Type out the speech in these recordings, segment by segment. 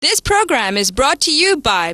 This program is brought to you by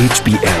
HPL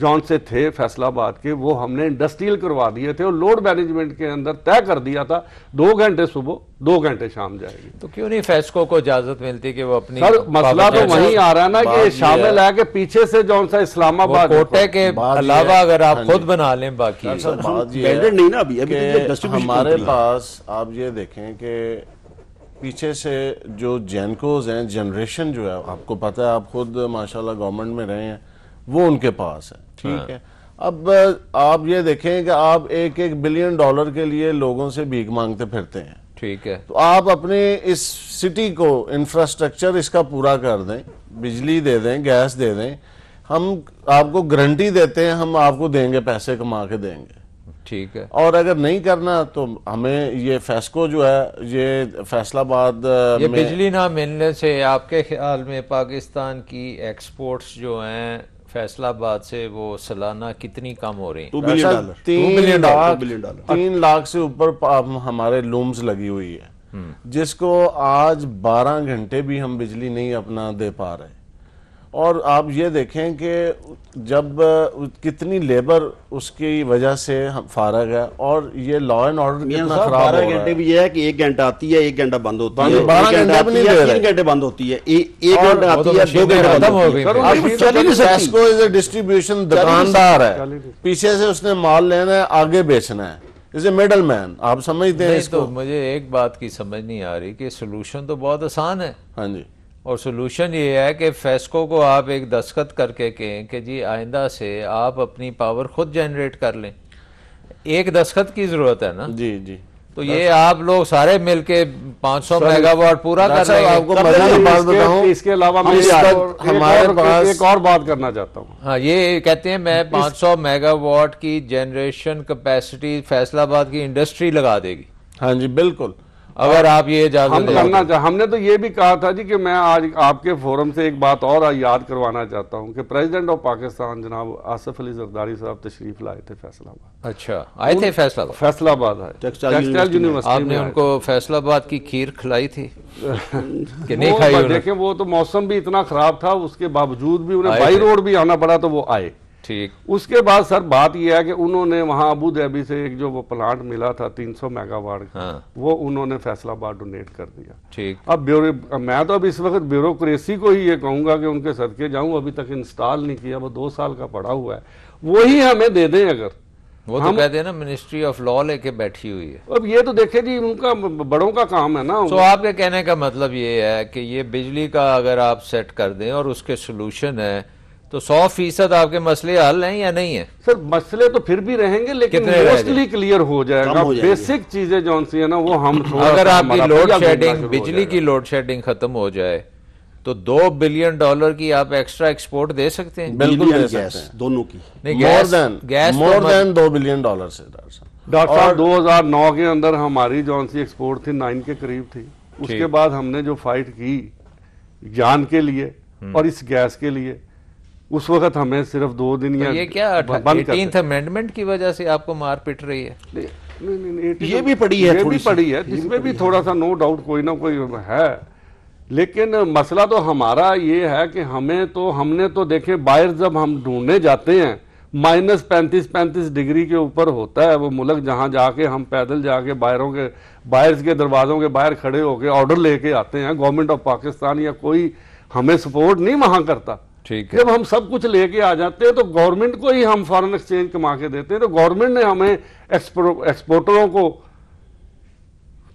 جون سے تھے فیصل آباد کے وہ ہم نے انڈسٹریل کروا دیے تھے اور لوڈ مینجمنٹ کے اندر طے کر دیا تھا 2 گھنٹے صبح 2 گھنٹے شام جائے گی. تو کیوں نہیں فیسکو کو اجازت ملتی کہ وہ اپنی سر مسئلہ تو وہیں آ رہا ہے نا کہ شامل ہے کہ پیچھے سے جون سا اسلام آباد کوٹے کے علاوہ اگر آپ خود بنا لیں باقی نہیں نا ابھی ہمارے پاس آپ یہ دیکھیں کہ پیچھے سے جو جینکوز ہیں جنریشن جو ہے آپ کو پتہ ہے آپ خود ماشاءاللہ گورنمنٹ میں رہے ہیں وہ ان کے پاس ہے ٹھیک ہے. اب آپ یہ دیکھیں کہ آپ $1 بلین کے لیے لوگوں سے بھیک مانگتے پھرتے ہیں ٹھیک ہے. تو آپ اپنے اس سٹی کو انفراسٹرکچر اس کا پورا کر دیں بجلی دے دیں گیس دے دیں ہم آپ کو گارنٹی دیتے ہیں ہم آپ کو دیں گے پیسے کما کے دیں گے ٹھیک ہے. اور اگر نہیں کرنا تو ہمیں یہ فیسکو جو ہے یہ فیصل آباد یہ بجلی نہ ملنے سے آپ کے خیال میں پاکستان کی ایکسپورٹس جو ہیں فیصل آباد سے وہ سالانہ کتنی کم ہو رہی ہیں؟ $3 لاکھ سے اوپر ہمارے لومز لگی ہوئی ہے جس کو آج 12 گھنٹے بھی ہم بجلی نہیں اپنا دے پا رہے. اور آپ یہ دیکھیں کہ جب کتنی لیبر اس کی وجہ سے فارغ ہے اور یہ لا اینڈ آرڈر کتنا خراب ہو رہا ہے. 12 گھنٹے بھی یہ ہے کہ 1 گھنٹہ آتی ہے 1 گھنٹہ بند ہوتی ہے 12 گھنٹے بھی نہیں دے رہے 3 گھنٹے بند ہوتی ہے 1 گھنٹہ آتی ہے 2 گھنٹے ختم ہو گئی. فیسکو از اے ڈسٹریبیوشن دکاندار ہے پیچھے سے اس نے مال لینا ہے آگے بیچنا ہے از اے میڈل مین. آپ سمجھتے ہیں اس کو؟ مجھے ایک بات کی سمجھ نہیں آ رہی کہ سولوشن تو بہت آسان ہے. ہاں جی. اور سولوشن یہ ہے کہ فیسکو کو آپ ایک دستخط کر کے کہیں کہ جی آئندہ سے آپ اپنی پاور خود جنریٹ کر لیں. ایک دستخط کی ضرورت ہے نا. جی جی. تو یہ آپ لوگ سارے مل کے 500 میگا واٹ پورا کر لیں گے. آپ کو مزے کی بات بتاؤں اس کے علاوہ میں ہمارے پاس ایک اور بات کرنا چاہتا ہوں. ہاں یہ کہتے ہیں میں 500 میگا واٹ کی جنریشن کیپیسٹی فیصل آباد کی انڈسٹری لگا دے گی. ہاں جی بالکل. اگر آپ یہ اجازت ہم نے تو یہ بھی کہا تھا جی کہ میں آج آپ کے فورم سے ایک بات اور یاد کروانا چاہتا ہوں کہ پریزیڈنٹ آف پاکستان جناب آصف علی زرداری صاحب تشریف لائے تھے فیصل آباد. اچھا آئے تھے فیصل آباد؟ فیصل آباد آئے ٹیکسٹائل یونیورسٹی. آپ نے ان کو فیصل آباد کی کھیر کھلائی تھی کہ نہیں کھائی؟ دیکھیں وہ تو موسم بھی اتنا خراب تھا اس کے باوجود بھی انہیں بائی روڈ بھی آنا پڑا تو وہ آئے. ٹھیک. اس کے بعد سر بات یہ ہے کہ انہوں نے وہاں ابو دھابی سے ایک جو وہ پلانٹ ملا تھا 300 میگا واٹ کا وہ انہوں نے فیصل آباد ڈونیٹ کر دیا. ٹھیک. اب میں تو اب اس وقت بیوروکریسی کو ہی یہ کہوں گا کہ ان کے صدقے جاؤں ابھی تک انسٹال نہیں کیا وہ 2 سال کا پڑا ہوا ہے وہی ہمیں دے دیں. اگر وہ تو کہتے ہیں نا منسٹری آف لا لے کے بیٹھی ہوئی ہے. اب یہ تو دیکھیں جی ان کا بڑوں کا کام ہے نا. تو آپ کے کہنے کا مطلب یہ ہے کہ یہ بجلی کا اگر آپ سیٹ کر دیں اور اس کے سولوشن ہے تو 100% آپ کے مسئلے حل ہیں یا نہیں ہیں؟ سر مسئلے تو پھر بھی رہیں گے لیکن موسٹلی کلیئر ہو جائے گا. بیسک چیزیں جون سی ہیں نا وہ ہم اگر آپ کی لوڈ شیڈنگ بجلی کی لوڈ شیڈنگ ختم ہو جائے تو $2 بلین کی آپ ایکسٹرا ایکسپورٹ دے سکتے ہیں. بالکل دے سکتے ہیں دونوں کی. مور دین $2 بلین سے. ڈاکٹر صاحب 2009 کے اندر ہماری جون سی ایکسپورٹ تھی 9 کے قریب تھی. اس کے بعد ہم نے جو فائٹ کی جان کے لیے اور اس گیس کے لیے اس وقت ہمیں صرف 2 دن یہ کیا 18th امینڈمنٹ کی وجہ سے آپ کو مار پٹ رہی ہے؟ یہ بھی پڑی ہے جس میں بھی تھوڑا سا نو ڈاؤٹ کوئی نہ کوئی ہے. لیکن مسئلہ تو ہمارا یہ ہے کہ ہم نے تو دیکھیں باہر جب ہم ڈھونڈنے جاتے ہیں -35 ڈگری کے اوپر ہوتا ہے وہ ملک جہاں جا کے ہم پیدل جا کے باہر کے دروازوں کے باہر کھڑے ہو کے آرڈر لے کے آتے ہیں. گورنمنٹ آف پاکستان یا کوئی ہمیں سپورٹ نہیں وہاں کرتا. جب ہم سب کچھ لے کے آ جاتے ہیں تو گورنمنٹ کو ہی ہم فارن ایکسچینج کما کے دیتے ہیں. تو گورنمنٹ نے ہمیں ایکسپورٹروں کو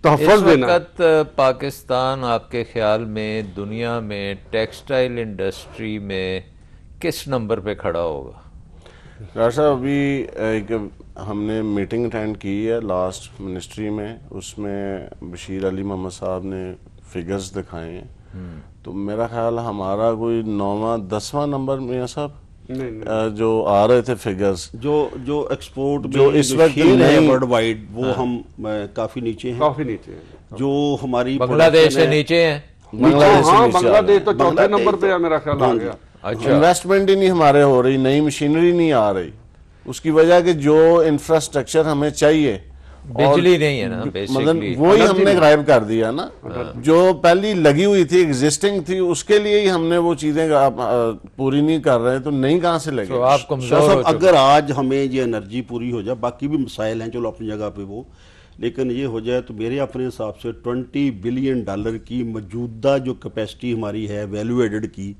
تحفظ دینا. اس وقت پاکستان آپ کے خیال میں دنیا میں ٹیکسٹائل انڈسٹری میں کس نمبر پہ کھڑا ہوگا؟ ڈاکٹر صاحب ابھی ہم نے میٹنگ اٹینڈ کی ہے لاسٹ منسٹری میں اس میں بشیر علی محمد صاحب نے فگرز دکھائے ہیں. تو میرا خیال ہمارا کوئی 9واں 10واں نمبر میاں صاحب جو آ رہے تھے فگرز جو ایکسپورٹ جو اس وقت ہے ورلڈ وائڈ وہ ہم کافی نیچے ہیں. جو ہماری بنگلہ دیش سے نیچے ہیں. بنگلہ دیش تو 4تھے نمبر پہ ہے میرا خیال آ گیا. انویسٹمنٹ ہی نہیں ہمارے ہو رہی نئی مشینری نہیں آ رہی. اس کی وجہ کہ جو انفراسٹرکچر ہمیں چاہیے بجلی نہیں ہے نا مطلب بیسکلی, وہی ہم نے غائب کر دیا نا, جو پہلی لگی ہوئی تھی ایگزسٹنگ تھی اس کے لیے ہی ہم نے وہ چیزیں پوری نہیں کر رہے, تو نہیں کہاں سے لگے. تو آپ کمزور ہو. اگر آج ہمیں یہ انرجی پوری ہو جائے, باقی بھی مسائل ہیں چلو اپنی جگہ پہ وہ, لیکن یہ ہو جائے تو میرے اپنے حساب سے $20 بلین کی موجودہ جو کیپیسٹی ہماری ہے ویلیو ایڈڈ کی,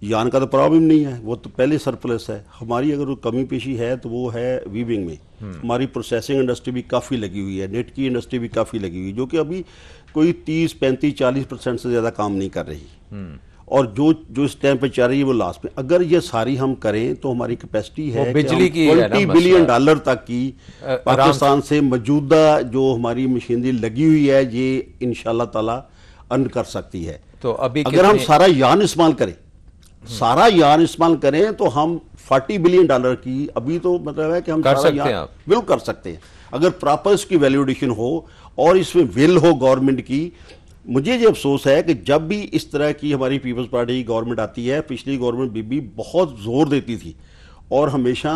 یان کا تو پرابلم نہیں ہے, وہ تو پہلے سرپلس ہے ہماری. اگر کمی پیشی ہے تو وہ ہے ویونگ میں. ہماری پروسیسنگ انڈسٹری بھی کافی لگی ہوئی ہے, نیٹ کی انڈسٹری بھی کافی لگی ہوئی ہے, جو کہ ابھی کوئی 30, 35, 40% سے زیادہ کام نہیں کر رہی, اور جو اس ٹائم پہ چل رہی ہے وہ لاسٹ میں. اگر یہ ساری ہم کریں تو ہماری کیپیسٹی ہے بجلی کی $20 بلین تک کی پاکستان سے موجودہ جو ہماری مشینری لگی ہوئی ہے یہ انشاءاللہ تعالی ارن کر سکتی ہے. تو ابھی اگر ہم سارا یان استعمال کریں تو ہم $40 بلین کی ابھی تو مطلب ہے کہ ہم سارا یان بالکل کر سکتے ہیں, اگر پراپر اس کی ویلیو ایڈیشن ہو اور اس میں ول ہو گورنمنٹ کی. مجھے یہ افسوس ہے کہ جب بھی اس طرح کی ہماری پیپلز پارٹی کی گورنمنٹ آتی ہے, پچھلی گورنمنٹ بھی بہت زور دیتی تھی اور ہمیشہ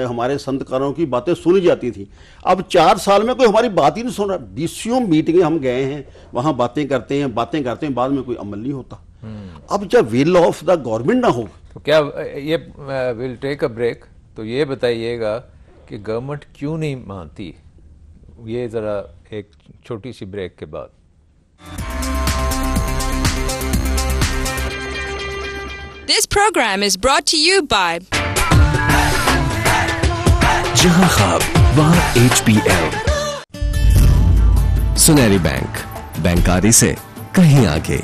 ہمارے سندکاروں کی باتیں سنی جاتی تھیں. اب 4 سال میں کوئی ہماری بات ہی نہیں سن رہا. DCO میٹنگیں ہم گئے ہیں, وہاں باتیں کرتے ہیں, بعد میں کوئی عمل نہیں ہوتا. اب جب ول آف دا گورنمنٹ نہ ہو تو کیا یہ ول ٹیک اے بریک. تو یہ بتائیے گا کہ گورنمنٹ کیوں نہیں مانتی, یہ ذرا ایک چھوٹی سی بریک کے بعد. This program is brought to you by جہاں خواب وہاں HPL. سنہری بینک, بینکاری سے کہیں آگے.